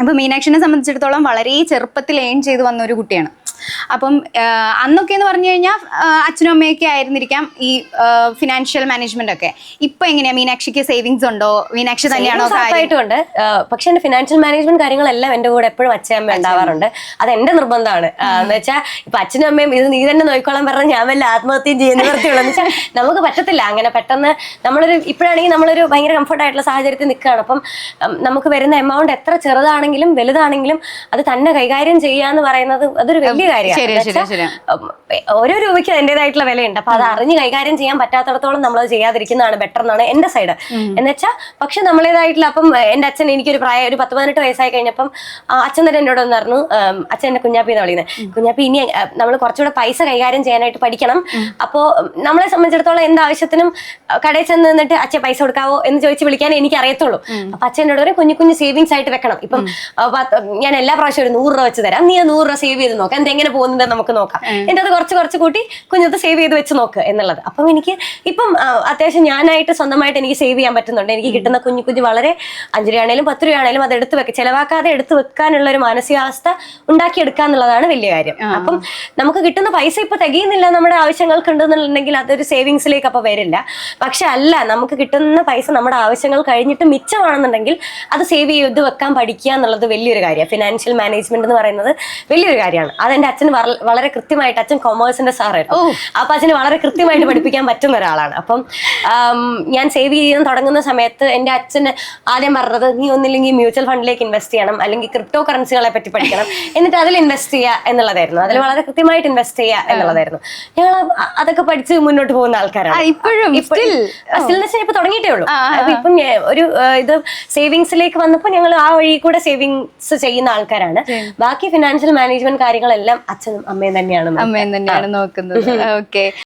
അപ്പൊ മീനാക്ഷിനെ സംബന്ധിച്ചിടത്തോളം വളരെ ചെറുപ്പത്തിൽ ഏൺ ചെയ്ത് വന്ന ഒരു കുട്ടിയാണ്. അപ്പം അന്നൊക്കെ എന്ന് പറഞ്ഞു കഴിഞ്ഞാൽ അച്ഛനും അമ്മയൊക്കെ ആയിരുന്നിരിക്കാം ഈ ഫിനാൻഷ്യൽ മാനേജ്മെന്റ് ഒക്കെ. ഇപ്പൊ എങ്ങനെയാ, മീനാക്ഷിക്ക് സേവിങ്സ് ഉണ്ടോ? മീനാക്ഷി തന്നെയാണോ? ഉറപ്പായിട്ടുണ്ട്. പക്ഷെ എന്റെ ഫിനാൻഷ്യൽ മാനേജ്മെന്റ് കാര്യങ്ങളെല്ലാം എന്റെ കൂടെ എപ്പോഴും അച്ഛയമ്മ ഉണ്ടാവാറുണ്ട്. അത് എന്റെ നിർബന്ധമാണ്. എന്ന് വെച്ചാൽ ഇപ്പൊ അച്ഛനും അമ്മയും ഇത് നീ തന്നെ നോക്കിക്കോളാൻ പറഞ്ഞാൽ ഞാൻ വല്ല ആത്മഹത്യം ചെയ്യുന്ന നിർത്തിയുള്ളൂ. വെച്ചാൽ നമുക്ക് പറ്റത്തില്ല അങ്ങനെ പെട്ടെന്ന്. ഇപ്പോഴാണെങ്കിൽ നമ്മളൊരു ഭയങ്കര കംഫർട്ട് ആയിട്ടുള്ള സാഹചര്യത്തിൽ നിൽക്കുകയാണ്. അപ്പം നമുക്ക് വരുന്ന എമൗണ്ട് എത്ര ചെറുതാണെങ്കിലും വലുതാണെങ്കിലും അത് തന്നെ കൈകാര്യം ചെയ്യാന്ന് പറയുന്നത് അതൊരു വലിയ ഓരോ രൂപയ്ക്ക് അതിൻ്റെതായിട്ടുള്ള വിലയുണ്ട്. അപ്പൊ അത് അറിഞ്ഞ് കൈകാര്യം ചെയ്യാൻ പറ്റാത്തടത്തോളം നമ്മളത് ചെയ്യാതിരിക്കുന്നതാണ് ബെറ്റർ എന്നാണ് എന്റെ സൈഡ്. എന്നുവെച്ചാൽ പക്ഷെ നമ്മളേതായിട്ടുള്ള അപ്പം എന്റെ അച്ഛൻ എനിക്കൊരു പ്രായം ഒരു 10-18 വയസ്സായി കഴിഞ്ഞപ്പം അച്ഛൻ തന്നെ എന്നോട് ഒന്ന് പറഞ്ഞു, അച്ഛൻ എന്നെ കുഞ്ഞാപ്പി എന്ന് വിളിക്കുന്നത്. കുഞ്ഞാപ്പി ഇനി നമ്മൾ കുറച്ചുകൂടെ പൈസ കൈകാര്യം ചെയ്യാനായിട്ട് പഠിക്കണം. അപ്പോ നമ്മളെ സംബന്ധിച്ചിടത്തോളം എന്താവശ്യത്തിനും കടയിൽ ചെന്ന് നിന്നിട്ട് അച്ഛൻ പൈസ കൊടുക്കാവോ എന്ന് ചോദിച്ച് വിളിക്കാൻ എനിക്ക് അറിയത്തുള്ളൂ. അപ്പൊ അച്ഛൻ എന്നോട് ഒരു കുഞ്ഞു കുഞ്ഞു സേവിങ്സ് ആയിട്ട് വെക്കണം. ഇപ്പം ഞാൻ എല്ലാ പ്രാവശ്യം ഒരു 100 രൂപ വെച്ച് തരാം, നീ 100 രൂപ സേവ് ചെയ്ത് നോക്കാം, എന്തെങ്ങനെ പോകുന്നുണ്ട് നമുക്ക് നോക്കാം, എന്റെ അത് കുറച്ച് കൂട്ടി കുഞ്ഞത്ത് സേവ് ചെയ്ത് വെച്ച് നോക്ക് എന്നുള്ളത്. അപ്പം എനിക്ക് ഇപ്പം അത്യാവശ്യം ഞാനായിട്ട് സ്വന്തമായിട്ട് എനിക്ക് സേവ് ചെയ്യാൻ പറ്റുന്നുണ്ട്. എനിക്ക് കിട്ടുന്ന കുഞ്ഞു കുഞ്ഞു വളരെ 5 രൂപയാണേലും 10 രൂപയാണേലും അത് എടുത്ത് ചെലവാക്കാതെ എടുത്ത് വെക്കാനുള്ള ഒരു മാനസികാവസ്ഥ ഉണ്ടാക്കിയെടുക്കുക എന്നുള്ളതാണ് വലിയ കാര്യം. അപ്പം നമുക്ക് കിട്ടുന്ന പൈസ ഇപ്പൊ തികയുന്നില്ല, നമ്മുടെ ആവശ്യങ്ങൾക്ക് ഉണ്ടെന്നുണ്ടെങ്കിൽ അതൊരു സേവിങ്സിലേക്ക് അപ്പൊ വരില്ല. പക്ഷെ അല്ല, നമുക്ക് കിട്ടുന്ന പൈസ നമ്മുടെ ആവശ്യങ്ങൾ കഴിഞ്ഞിട്ട് മിച്ചമാണെന്നുണ്ടെങ്കിൽ അത് സേവ് ചെയ്ത് വെക്കാൻ പഠിക്കുക എന്നുള്ളത് വലിയൊരു കാര്യമാണ്. ഫിനാൻഷ്യൽ മാനേജ്മെന്റ് എന്ന് പറയുന്നത് വലിയൊരു കാര്യമാണ്. അതെന്റെ അച്ഛന് വളരെ കൃത്യമായിട്ട്, അച്ഛൻ കൊമേഴ്സിന്റെ സാറായിരുന്നു. അപ്പൊ അച്ഛന് വളരെ കൃത്യമായിട്ട് പഠിപ്പിക്കാൻ പറ്റുന്ന ഒരാളാണ്. അപ്പം ഞാൻ സേവ് ചെയ്യാൻ തുടങ്ങുന്ന സമയത്ത് എന്റെ അച്ഛന് ആദ്യം പറഞ്ഞത്, നീ ഒന്നില്ലെങ്കിൽ മ്യൂച്വൽ ഫണ്ടിലേക്ക് ഇൻവെസ്റ്റ് ചെയ്യണം, അല്ലെങ്കിൽ ക്രിപ്റ്റോ കറൻസികളെ പറ്റി പഠിക്കണം, എന്നിട്ട് അതിൽ ഇൻവെസ്റ്റ് ചെയ്യുക എന്നുള്ളതായിരുന്നു. അതിൽ വളരെ കൃത്യമായിട്ട് ഇൻവെസ്റ്റ് ചെയ്യുക എന്നുള്ളതായിരുന്നു. ഞങ്ങൾ അതൊക്കെ പഠിച്ച് മുന്നോട്ട് പോകുന്ന ആൾക്കാരാണ്. ഇപ്പൊ തുടങ്ങിയിട്ടേ ഉള്ളൂ. അപ്പൊ ഇപ്പം ഒരു ഇത് സേവിങ്സിലേക്ക് വന്നപ്പോൾ ഞങ്ങൾ ആ വഴി കൂടെ സേവിങ്സ് ചെയ്യുന്ന ആൾക്കാരാണ്. ബാക്കി ഫിനാൻഷ്യൽ മാനേജ്മെന്റ് കാര്യങ്ങളെല്ലാം അച്ഛനും അമ്മയും തന്നെയാണ് നോക്കുന്നത്. ഓക്കെ.